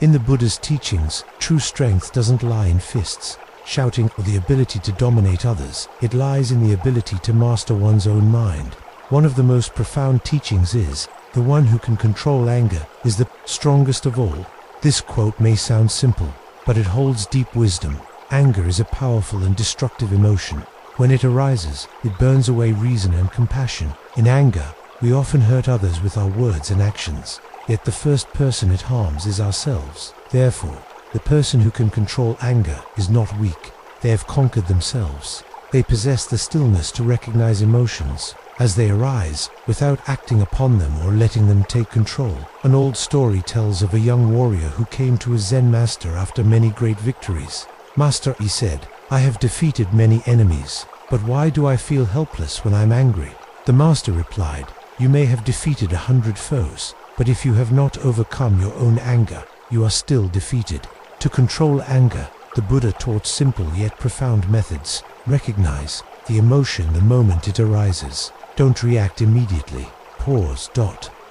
In the Buddha's teachings, true strength doesn't lie in fists, shouting, or the ability to dominate others. It lies in the ability to master one's own mind. One of the most profound teachings is, the one who can control anger is the strongest of all. This quote may sound simple, but it holds deep wisdom. Anger is a powerful and destructive emotion. When it arises, it burns away reason and compassion. In anger, we often hurt others with our words and actions, yet the first person it harms is ourselves. Therefore, the person who can control anger is not weak. They have conquered themselves. They possess the stillness to recognize emotions as they arise, without acting upon them or letting them take control. An old story tells of a young warrior who came to a Zen master after many great victories. "Master," he said, "I have defeated many enemies, but why do I feel helpless when I'm angry?" The master replied, "You may have defeated 100 foes, but if you have not overcome your own anger, you are still defeated." To control anger, the Buddha taught simple yet profound methods. Recognize the emotion the moment it arises. Don't react immediately. Pause.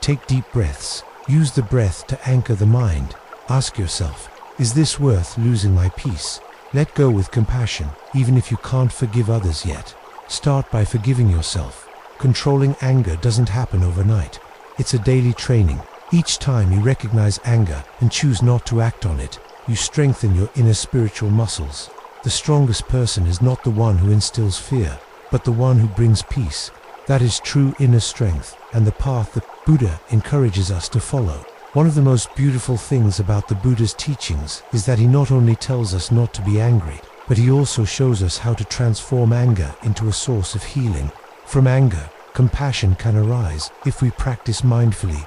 Take deep breaths. Use the breath to anchor the mind. Ask yourself, is this worth losing my peace? Let go with compassion, even if you can't forgive others yet. Start by forgiving yourself. Controlling anger doesn't happen overnight. It's a daily training. Each time you recognize anger and choose not to act on it, you strengthen your inner spiritual muscles. The strongest person is not the one who instills fear, but the one who brings peace. That is true inner strength, and the path the Buddha encourages us to follow. One of the most beautiful things about the Buddha's teachings is that he not only tells us not to be angry, but he also shows us how to transform anger into a source of healing. From anger, compassion can arise if we practice mindfully.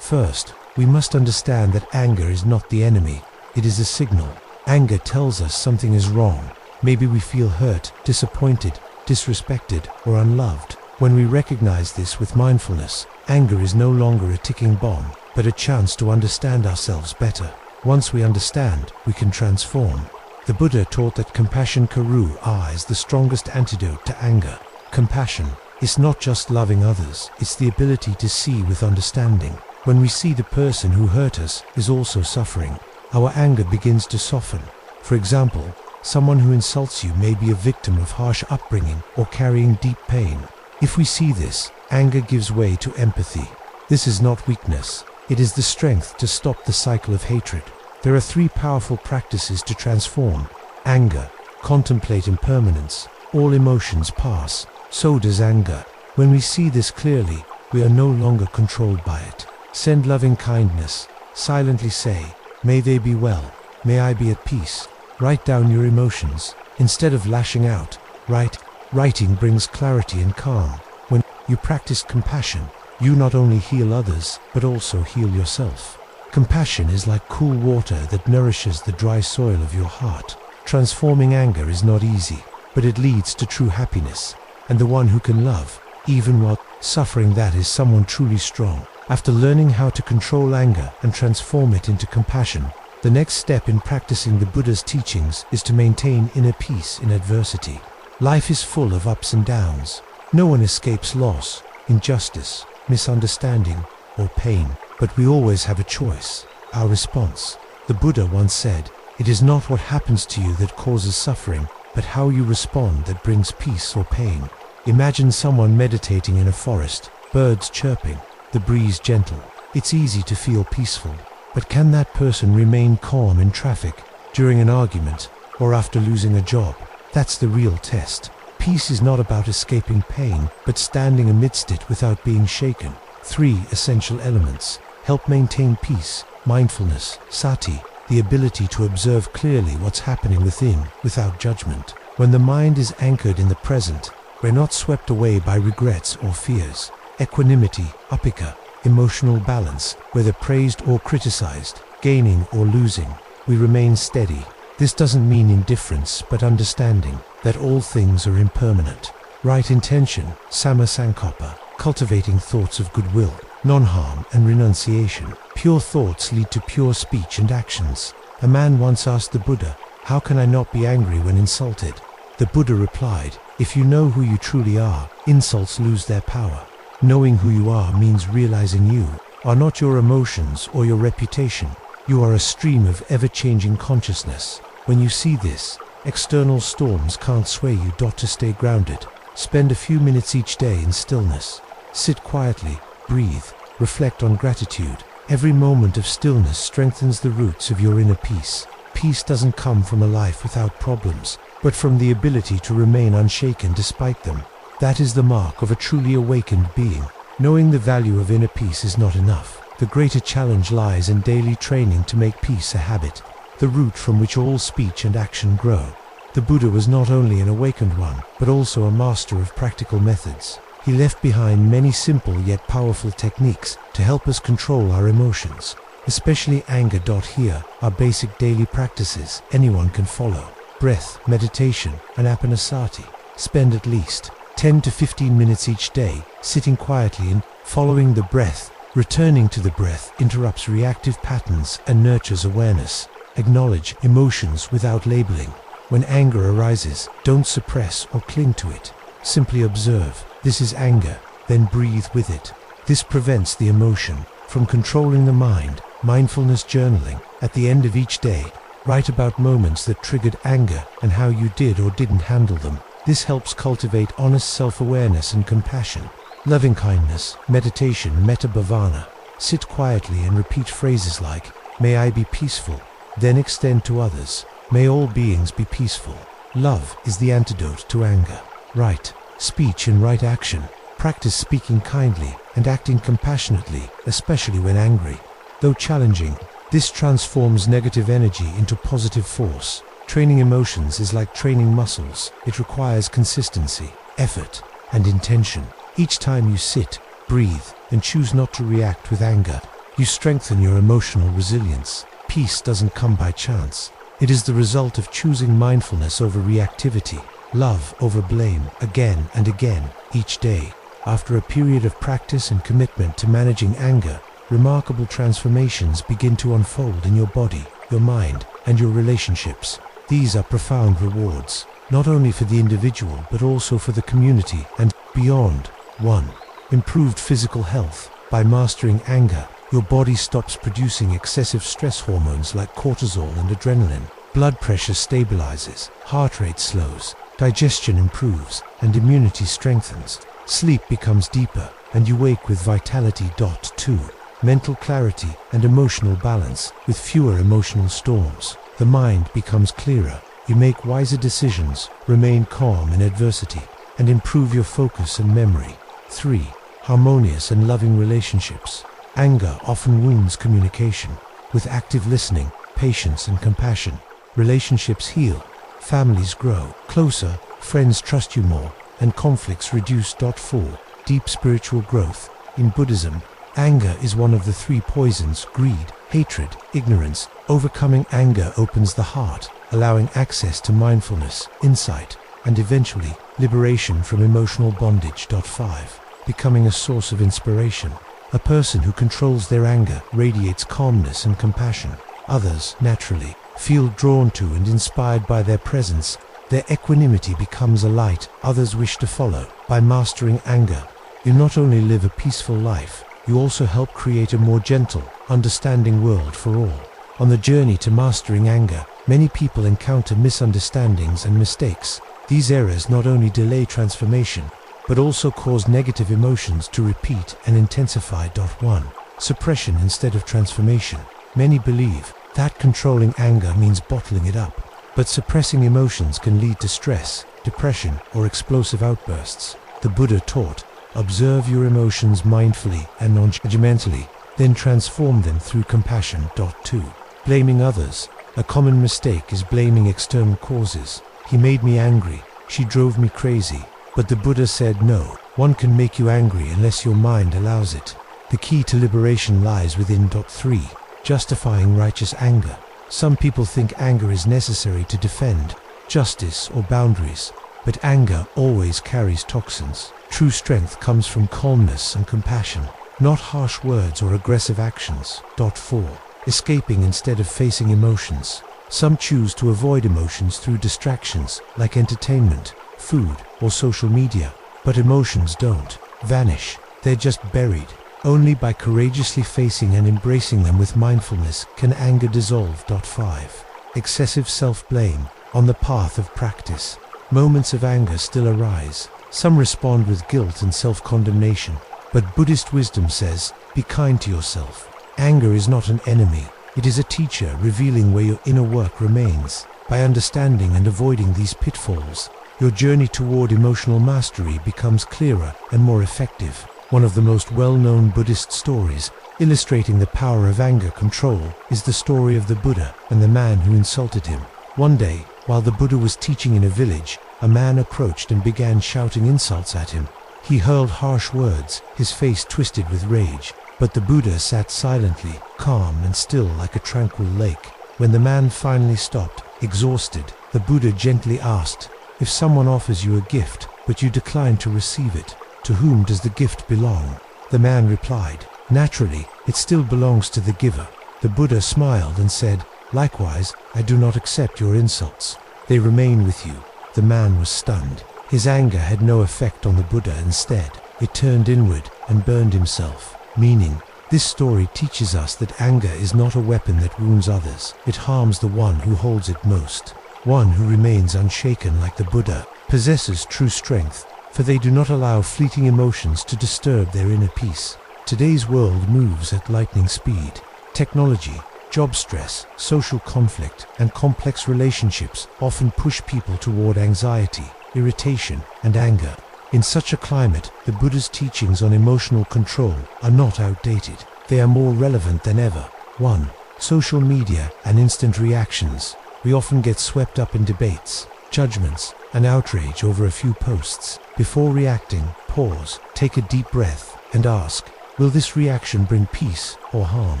First, we must understand that anger is not the enemy. It is a signal. Anger tells us something is wrong. Maybe we feel hurt, disappointed, disrespected, or unloved. When we recognize this with mindfulness, anger is no longer a ticking bomb, but a chance to understand ourselves better. Once we understand, we can transform. The Buddha taught that compassion is the strongest antidote to anger. Compassion is not just loving others, it's the ability to see with understanding. When we see the person who hurt us is also suffering, our anger begins to soften. For example, someone who insults you may be a victim of harsh upbringing or carrying deep pain. If we see this, anger gives way to empathy. This is not weakness, it is the strength to stop the cycle of hatred. There are 3 powerful practices to transform anger. Contemplate impermanence. All emotions pass, so does anger. When we see this clearly, we are no longer controlled by it. Send loving kindness. Silently say, "May they be well. May I be at peace." Write down your emotions. Instead of lashing out, writing brings clarity and calm. When you practice compassion, you not only heal others, but also heal yourself. Compassion is like cool water that nourishes the dry soil of your heart. Transforming anger is not easy, but it leads to true happiness. And the one who can love, even while suffering, that is someone truly strong. After learning how to control anger and transform it into compassion, the next step in practicing the Buddha's teachings is to maintain inner peace in adversity. Life is full of ups and downs. No one escapes loss, injustice, misunderstanding, or pain, but we always have a choice, our response. The Buddha once said, "It is not what happens to you that causes suffering, but how you respond that brings peace or pain." Imagine someone meditating in a forest, birds chirping, the breeze gentle. It's easy to feel peaceful, but can that person remain calm in traffic, during an argument, or after losing a job? That's the real test. Peace is not about escaping pain, but standing amidst it without being shaken. 3 essential elements help maintain peace: mindfulness, sati, the ability to observe clearly what's happening within, without judgment. When the mind is anchored in the present, we're not swept away by regrets or fears. Equanimity, upika, emotional balance, whether praised or criticized, gaining or losing, we remain steady. This doesn't mean indifference, but understanding that all things are impermanent. Right intention, samma sankoppa, cultivating thoughts of goodwill, non-harm and renunciation. Pure thoughts lead to pure speech and actions. A man once asked the Buddha, "How can I not be angry when insulted?" The Buddha replied, "If you know who you truly are, insults lose their power." Knowing who you are means realizing you are not your emotions or your reputation. You are a stream of ever-changing consciousness. When you see this, external storms can't sway you. To stay grounded, spend a few minutes each day in stillness. Sit quietly, breathe, reflect on gratitude. Every moment of stillness strengthens the roots of your inner peace. Peace doesn't come from a life without problems, but from the ability to remain unshaken despite them. That is the mark of a truly awakened being. Knowing the value of inner peace is not enough. The greater challenge lies in daily training to make peace a habit, the root from which all speech and action grow. The Buddha was not only an awakened one, but also a master of practical methods. He left behind many simple yet powerful techniques to help us control our emotions, especially anger. Here are basic daily practices anyone can follow. Breath, meditation, and apanasati. Spend at least 10 to 15 minutes each day sitting quietly and following the breath. Returning to the breath interrupts reactive patterns and nurtures awareness. Acknowledge emotions without labeling. When anger arises, don't suppress or cling to it. Simply observe, this is anger, then breathe with it. This prevents the emotion from controlling the mind. Mindfulness journaling. At the end of each day, write about moments that triggered anger and how you did or didn't handle them. This helps cultivate honest self-awareness and compassion. Loving kindness, meditation, metta bhavana. Sit quietly and repeat phrases like, may I be peaceful, then extend to others, may all beings be peaceful. Love is the antidote to anger. Right speech and right action. Practice speaking kindly and acting compassionately, especially when angry. Though challenging, this transforms negative energy into positive force. Training emotions is like training muscles. It requires consistency, effort, and intention. Each time you sit, breathe, and choose not to react with anger, you strengthen your emotional resilience. Peace doesn't come by chance. It is the result of choosing mindfulness over reactivity, love over blame, again and again, each day. After a period of practice and commitment to managing anger, remarkable transformations begin to unfold in your body, your mind, and your relationships. These are profound rewards, not only for the individual but also for the community and beyond. 1. Improved physical health. By mastering anger, your body stops producing excessive stress hormones like cortisol and adrenaline. Blood pressure stabilizes, heart rate slows, digestion improves, and immunity strengthens. Sleep becomes deeper, and you wake with vitality. 2. Mental clarity and emotional balance. With fewer emotional storms, the mind becomes clearer. You make wiser decisions, remain calm in adversity, and improve your focus and memory. 3. Harmonious and loving relationships. Anger often wounds communication. With active listening, patience, and compassion, relationships heal, families grow closer, friends trust you more, and conflicts reduce. 4. Deep spiritual growth. In Buddhism, anger is one of the 3 poisons: greed, hatred, ignorance. Overcoming anger opens the heart, allowing access to mindfulness, insight, and eventually liberation from emotional bondage. 5. Becoming a source of inspiration. A person who controls their anger radiates calmness and compassion. Others, naturally, feel drawn to and inspired by their presence. Their equanimity becomes a light others wish to follow. By mastering anger, you not only live a peaceful life, you also help create a more gentle, understanding world for all. On the journey to mastering anger, many people encounter misunderstandings and mistakes. These errors not only delay transformation, but also cause negative emotions to repeat and intensify. 1. Suppression instead of transformation. Many believe that controlling anger means bottling it up, but suppressing emotions can lead to stress, depression, or explosive outbursts. The Buddha taught, observe your emotions mindfully and non-judgmentally, then transform them through compassion. 2. Blaming others. A common mistake is blaming external causes. He made me angry, she drove me crazy. But the Buddha said no, one can make you angry unless your mind allows it. The key to liberation lies within. 3. Justifying righteous anger. Some people think anger is necessary to defend justice or boundaries, but anger always carries toxins. True strength comes from calmness and compassion, not harsh words or aggressive actions. 4. Escaping instead of facing emotions. Some choose to avoid emotions through distractions like entertainment, food, or social media, but emotions don't vanish, they're just buried. Only by courageously facing and embracing them with mindfulness can anger dissolve. 5. Excessive self-blame. On the path of practice, moments of anger still arise. Some respond with guilt and self-condemnation, but Buddhist wisdom says, be kind to yourself. Anger is not an enemy. It is a teacher revealing where your inner work remains. By understanding and avoiding these pitfalls, your journey toward emotional mastery becomes clearer and more effective. One of the most well-known Buddhist stories illustrating the power of anger control is the story of the Buddha and the man who insulted him. One day, while the Buddha was teaching in a village, a man approached and began shouting insults at him. He hurled harsh words, his face twisted with rage, but the Buddha sat silently, calm and still like a tranquil lake. When the man finally stopped, exhausted, the Buddha gently asked, if someone offers you a gift, but you decline to receive it, to whom does the gift belong? The man replied, naturally, it still belongs to the giver. The Buddha smiled and said, likewise, I do not accept your insults. They remain with you. The man was stunned. His anger had no effect on the Buddha. Instead, it turned inward and burned himself. Meaning, this story teaches us that anger is not a weapon that wounds others. It harms the one who holds it most. One who remains unshaken like the Buddha possesses true strength, for they do not allow fleeting emotions to disturb their inner peace. Today's world moves at lightning speed. Technology, job stress, social conflict, and complex relationships often push people toward anxiety, irritation, and anger. In such a climate, the Buddha's teachings on emotional control are not outdated. They are more relevant than ever. 1. Social media and instant reactions. We often get swept up in debates, judgments, and outrage over a few posts. Before reacting, pause, take a deep breath, and ask, will this reaction bring peace or harm?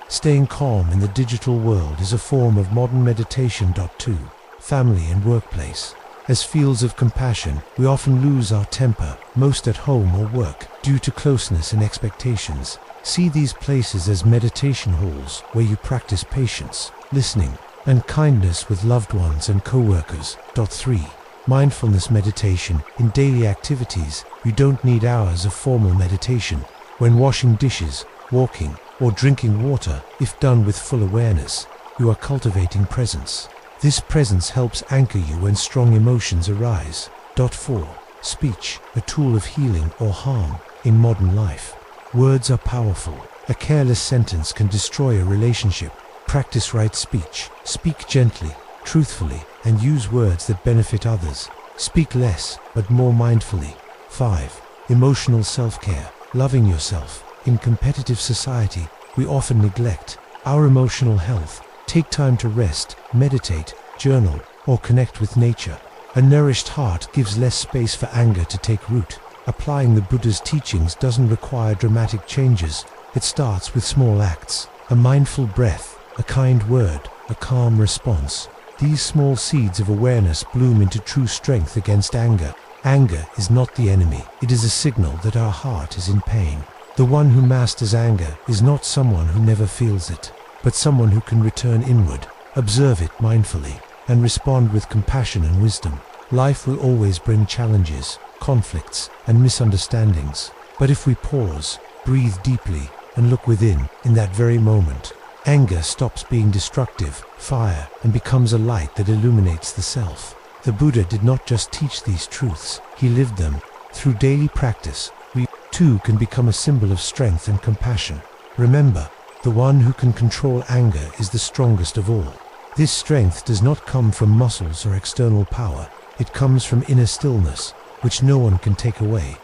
Staying calm in the digital world is a form of modern meditation. 2. Family and workplace. As fields of compassion, we often lose our temper, most at home or work, due to closeness and expectations. See these places as meditation halls where you practice patience, listening, and kindness with loved ones and co-workers. 3. Mindfulness meditation. In daily activities, you don't need hours of formal meditation. When washing dishes, walking, or drinking water, if done with full awareness, you are cultivating presence. This presence helps anchor you when strong emotions arise. 4. Speech, a tool of healing or harm in modern life. Words are powerful. A careless sentence can destroy a relationship. Practice right speech. Speak gently, truthfully, and use words that benefit others. Speak less, but more mindfully. 5. Emotional self-care, loving yourself. In competitive society, we often neglect our emotional health. Take time to rest, meditate, journal, or connect with nature. A nourished heart gives less space for anger to take root. Applying the Buddha's teachings doesn't require dramatic changes. It starts with small acts, a mindful breath, a kind word, a calm response. These small seeds of awareness bloom into true strength against anger. Anger is not the enemy. It is a signal that our heart is in pain. The one who masters anger is not someone who never feels it, but someone who can return inward, observe it mindfully, and respond with compassion and wisdom. Life will always bring challenges, conflicts, and misunderstandings. But if we pause, breathe deeply, and look within, in that very moment, anger stops being destructive, fire, and becomes a light that illuminates the self. The Buddha did not just teach these truths, he lived them. Through daily practice, we too can become a symbol of strength and compassion. Remember, the one who can control anger is the strongest of all. This strength does not come from muscles or external power. It comes from inner stillness, which no one can take away.